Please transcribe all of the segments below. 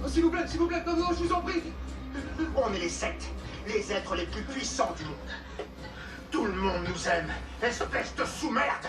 S'il vous plaît, non, je vous en prie. On est les sectes, les êtres les plus puissants du monde. Tout le monde nous aime, espèce de sous-merde.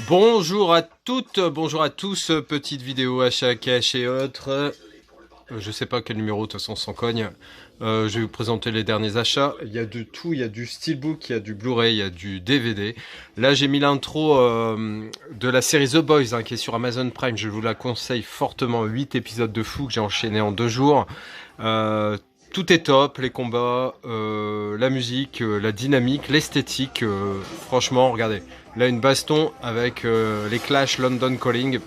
Bonjour à toutes, bonjour à tous, petite vidéo achat cash et autres. Je sais pas quel numéro, de toute façon on s'en cogne. Je vais vous présenter les derniers achats. Il y a de tout, il y a du steelbook, il y a du Blu-ray, il y a du DVD. Là j'ai mis l'intro de la série The Boys qui est sur Amazon Prime. Je vous la conseille fortement, 8 épisodes de fou que j'ai enchaîné en 2 jours. Tout est top, les combats, la musique, la dynamique, l'esthétique. Franchement, regardez. Là, une baston avec les Clash London Calling.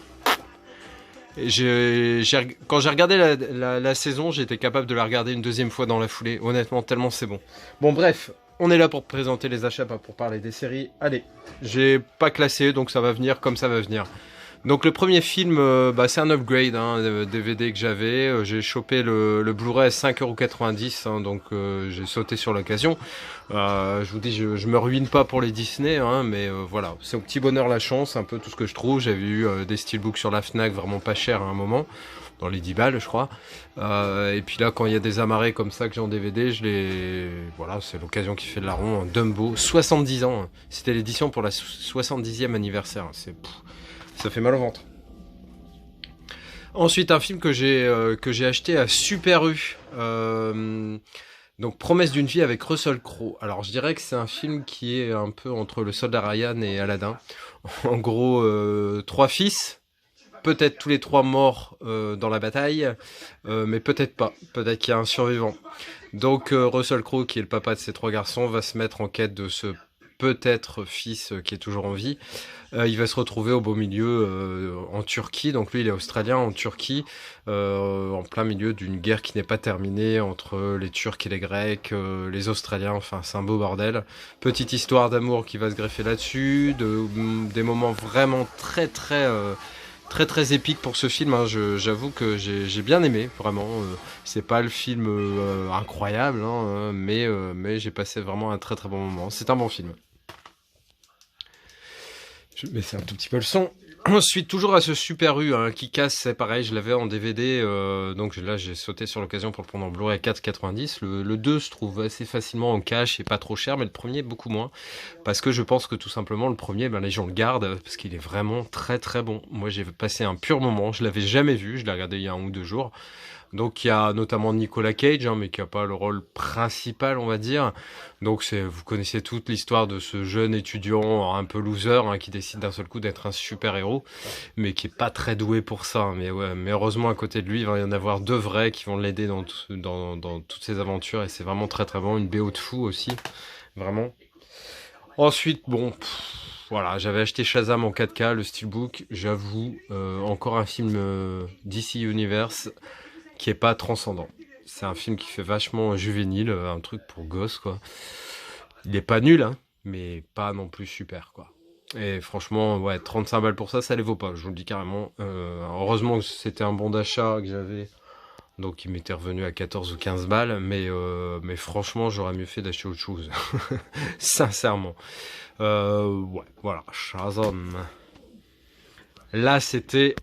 Quand j'ai regardé la saison, j'étais capable de la regarder une deuxième fois dans la foulée. Honnêtement, tellement c'est bon. Bon, bref, on est là pour présenter les achats, pas pour parler des séries. Allez, j'ai pas classé, donc ça va venir comme ça va venir. Donc le premier film, c'est un upgrade, DVD que j'avais. J'ai chopé le Blu-ray à 5,90 €, donc j'ai sauté sur l'occasion. Je vous dis, je me ruine pas pour les Disney, mais voilà, c'est au petit bonheur la chance, un peu tout ce que je trouve. J'avais eu des steelbooks sur la Fnac, vraiment pas cher à un moment, dans les 10 balles je crois. Et puis là, quand il y a des amarrés comme ça que j'ai en DVD, voilà, c'est l'occasion qui fait de la ronde. Dumbo, 70 ans, c'était l'édition pour la 70e anniversaire, ça fait mal au ventre. Ensuite, un film que j'ai acheté à Super U. Donc, Promesse d'une vie avec Russell Crowe. Alors, je dirais que c'est un film qui est un peu entre le Soldat Ryan et Aladdin. En gros, 3 fils. Peut-être tous les 3 morts dans la bataille. Mais peut-être pas. Peut-être qu'il y a un survivant. Donc, Russell Crowe, qui est le papa de ces 3 garçons, va se mettre en quête de ce peut-être fils qui est toujours en vie. Il va se retrouver au beau milieu en Turquie, donc lui il est australien, en Turquie, en plein milieu d'une guerre qui n'est pas terminée entre les Turcs et les Grecs, les Australiens, enfin c'est un beau bordel. Petite histoire d'amour qui va se greffer là-dessus, des moments vraiment très épiques pour ce film, j'avoue que j'ai bien aimé, vraiment. C'est pas le film incroyable, mais j'ai passé vraiment un très bon moment. C'est un bon film. Je vais baisser un tout petit peu le son. Ensuite, toujours à ce Super U qui casse, c'est pareil, je l'avais en DVD, donc là j'ai sauté sur l'occasion pour le prendre en Blu-ray à 4,90. Le 2 se trouve assez facilement en cash et pas trop cher, mais le premier beaucoup moins, parce que je pense que tout simplement le premier, les gens le gardent, parce qu'il est vraiment très bon. Moi j'ai passé un pur moment, je l'avais jamais vu, je l'ai regardé il y a 1 ou 2 jours. Donc il y a notamment Nicolas Cage, mais qui n'a pas le rôle principal, on va dire. Donc vous connaissez toute l'histoire de ce jeune étudiant un peu loser qui décide d'un seul coup d'être un super héros, mais qui est pas très doué pour ça. Mais heureusement à côté de lui, il va y en avoir 2 vrais qui vont l'aider dans toutes ses aventures, et c'est vraiment très bon. Une BO de fou aussi, vraiment. Ensuite, voilà, j'avais acheté Shazam en 4K, le steelbook. J'avoue, encore un film DC Universe qui est pas transcendant. C'est un film qui fait vachement juvénile, un truc pour gosses, quoi. Il est pas nul, mais pas non plus super, quoi. Et franchement, 35 balles pour ça, ça les vaut pas, je vous le dis carrément. Heureusement que c'était un bon d'achat que j'avais, donc il m'était revenu à 14 ou 15 balles, mais franchement, j'aurais mieux fait d'acheter autre chose. Sincèrement. Voilà, Shazam. Là, c'était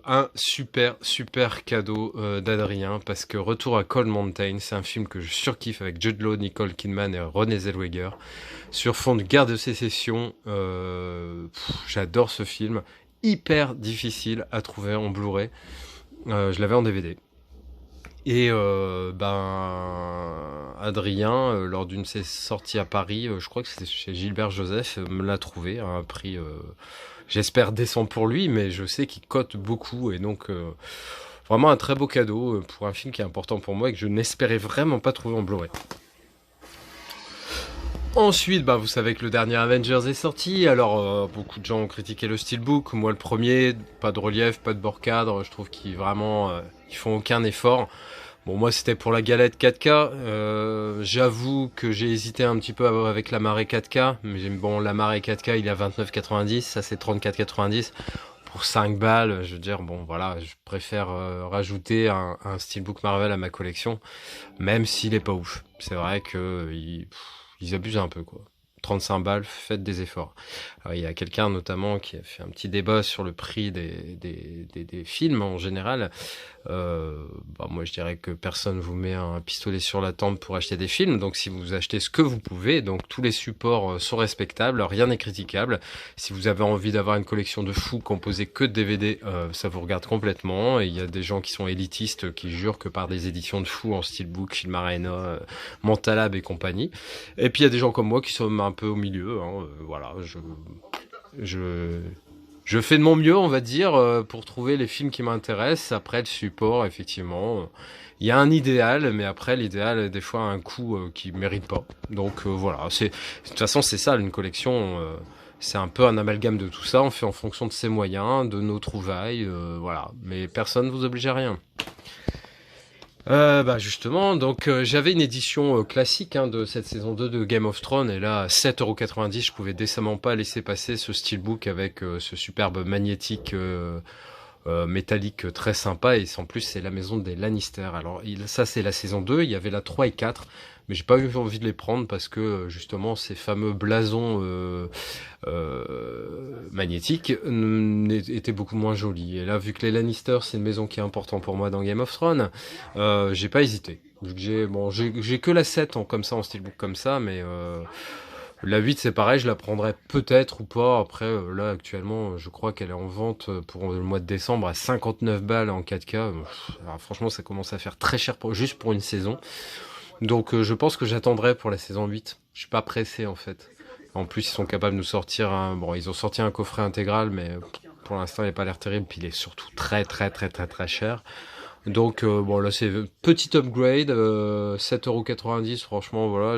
un super cadeau d'Adrien, parce que Retour à Cold Mountain, c'est un film que je surkiffe avec Jude Law, Nicole Kidman et Renée Zellweger, sur fond de guerre de sécession. J'adore ce film, hyper difficile à trouver en Blu-ray. Je l'avais en DVD. Et Adrien, lors d'une de ses sorties à Paris, je crois que c'était chez Gilbert Joseph, me l'a trouvé à un prix, j'espère décent pour lui, mais je sais qu'il cote beaucoup, et donc vraiment un très beau cadeau pour un film qui est important pour moi et que je n'espérais vraiment pas trouver en Blu-ray. Ensuite, vous savez que le dernier Avengers est sorti. Alors, beaucoup de gens ont critiqué le steelbook. Moi, le premier, pas de relief, pas de bord cadre. Je trouve qu'ils font aucun effort. Bon, moi, c'était pour la galette 4K. J'avoue que j'ai hésité un petit peu avec la marée 4K. Mais bon, la marée 4K, il est à 29,90. Ça, c'est 34,90. Pour 5 balles, je veux dire, bon, voilà, je préfère rajouter un steelbook Marvel à ma collection. Même s'il est pas ouf. C'est vrai que... ils abusent un peu, quoi. 35 balles, faites des efforts. Alors, il y a quelqu'un notamment qui a fait un petit débat sur le prix des films en général. Moi je dirais que personne vous met un pistolet sur la tempe pour acheter des films, donc si vous achetez ce que vous pouvez, donc tous les supports sont respectables, rien n'est critiquable. Si vous avez envie d'avoir une collection de fous composée que de DVD, ça vous regarde complètement, et il y a des gens qui sont élitistes qui jurent que par des éditions de fous en Steelbook, Filmarena, Mentalab et compagnie. Et puis il y a des gens comme moi qui sont un peu au milieu, voilà, je fais de mon mieux, on va dire, pour trouver les films qui m'intéressent. Après, le support, effectivement, il y a un idéal, mais après, l'idéal, des fois, a un coût qui mérite pas. Donc voilà, de toute façon, c'est ça, une collection. C'est un peu un amalgame de tout ça. On fait en fonction de ses moyens, de nos trouvailles, voilà. Mais personne ne vous oblige à rien. Justement, donc j'avais une édition classique de cette saison 2 de Game of Thrones, et là à 7,90 €, je pouvais décemment pas laisser passer ce steelbook avec ce superbe magnétique métallique très sympa, et en plus c'est la maison des Lannister. Alors ça c'est la saison 2, il y avait la 3 et 4, mais j'ai pas eu envie de les prendre parce que justement ces fameux blasons magnétiques étaient beaucoup moins jolis. Et là, vu que les Lannister c'est une maison qui est importante pour moi dans Game of Thrones, j'ai pas hésité. J'ai que la 7 comme ça en steelbook comme ça, mais la 8 c'est pareil, je la prendrais peut-être ou pas. Après là actuellement je crois qu'elle est en vente pour le mois de décembre à 59 balles en 4K. Alors, franchement ça commence à faire très cher juste pour une saison. Donc je pense que j'attendrai pour la saison 8. Je suis pas pressé en fait. En plus ils sont capables de nous sortir ils ont sorti un coffret intégral, mais pour l'instant il n'a pas l'air terrible, puis il est surtout très cher. Donc là c'est petit upgrade, 7,90 €, franchement voilà,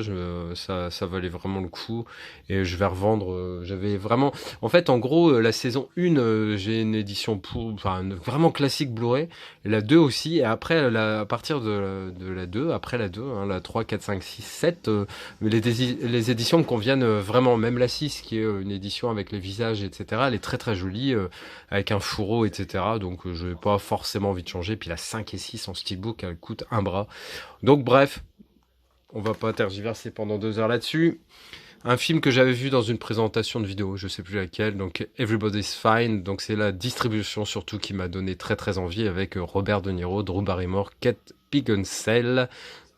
ça valait vraiment le coup, et je vais revendre, j'avais vraiment, en fait en gros la saison 1 j'ai une édition vraiment classique Blu-ray, la 2 aussi, et après à partir de la 2, après la 2, la 3, 4, 5, 6, 7, les éditions me conviennent vraiment, même la 6 qui est une édition avec les visages etc, elle est très jolie, avec un fourreau etc, donc je n'ai pas forcément envie de changer. Puis la 5 et 6 en steelbook, elle coûte un bras. Donc bref, on va pas tergiverser pendant 2 heures là-dessus. Un film que j'avais vu dans une présentation de vidéo, je sais plus laquelle, donc Everybody's Fine, donc c'est la distribution surtout qui m'a donné très envie, avec Robert De Niro, Drew Barrymore, Kate Beckinsale,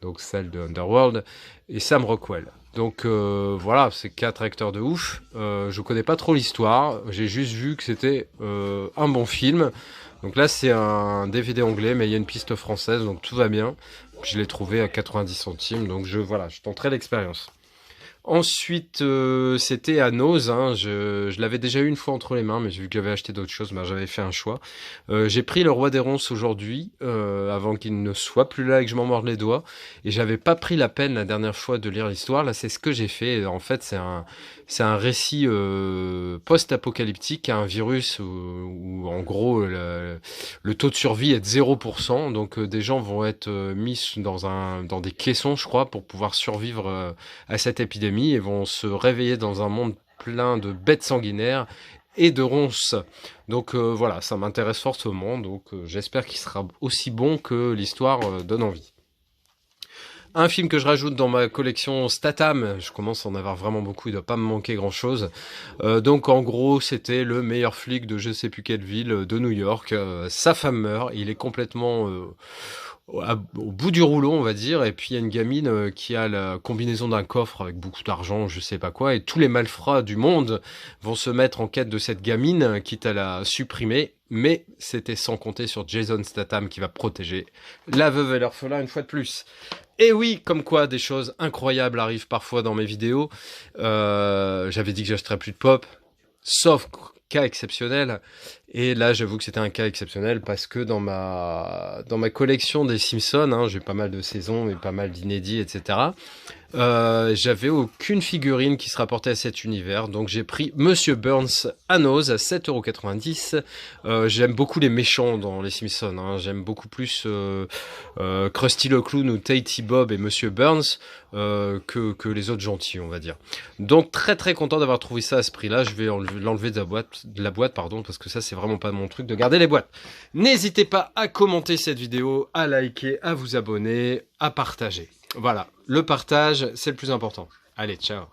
donc celle de Underworld, et Sam Rockwell. Donc voilà, c'est 4 acteurs de ouf. Je connais pas trop l'histoire, j'ai juste vu que c'était un bon film. Donc là c'est un DVD anglais, mais il y a une piste française, donc tout va bien. Je l'ai trouvé à 90 centimes, donc je tenterai l'expérience. Ensuite, c'était à Nose, je l'avais déjà eu une fois entre les mains, mais j'ai vu que j'avais acheté d'autres choses, j'avais fait un choix. J'ai pris Le Roi des Ronces aujourd'hui, avant qu'il ne soit plus là et que je m'en morde les doigts, et j'avais pas pris la peine la dernière fois de lire l'histoire. Là c'est ce que j'ai fait. En fait c'est un récit post-apocalyptique, un virus où en gros le taux de survie est de 0%, donc des gens vont être mis dans des caissons, je crois, pour pouvoir survivre à cette épidémie, et vont se réveiller dans un monde plein de bêtes sanguinaires et de ronces. Donc voilà, ça m'intéresse fortement, donc j'espère qu'il sera aussi bon que l'histoire donne envie. Un film que je rajoute dans ma collection Statham, je commence à en avoir vraiment beaucoup, il doit pas me manquer grand chose. Donc en gros c'était le meilleur flic de je sais plus quelle ville de New York. Sa femme meurt, il est complètement au bout du rouleau on va dire, et puis il y a une gamine qui a la combinaison d'un coffre avec beaucoup d'argent, je sais pas quoi, et tous les malfrats du monde vont se mettre en quête de cette gamine, quitte à la supprimer. Mais c'était sans compter sur Jason Statham qui va protéger la veuve et l'orphelin une fois de plus. Et oui, comme quoi des choses incroyables arrivent parfois dans mes vidéos. J'avais dit que j'achèterais plus de pop, sauf cas exceptionnel. Et là, j'avoue que c'était un cas exceptionnel parce que dans ma collection des Simpsons, j'ai pas mal de saisons et pas mal d'inédits, etc. J'avais aucune figurine qui se rapportait à cet univers, donc j'ai pris Monsieur Burns à Nose à 7,90 €. J'aime beaucoup les méchants dans les Simpsons, j'aime beaucoup plus Krusty le Clown ou Tatey Bob et Monsieur Burns que les autres gentils, on va dire. Donc très content d'avoir trouvé ça à ce prix-là. Je vais l'enlever de la boîte, parce que ça c'est vraiment pas mon truc de garder les boîtes. N'hésitez pas à commenter cette vidéo, à liker, à vous abonner, à partager. Voilà, le partage, c'est le plus important. Allez, ciao.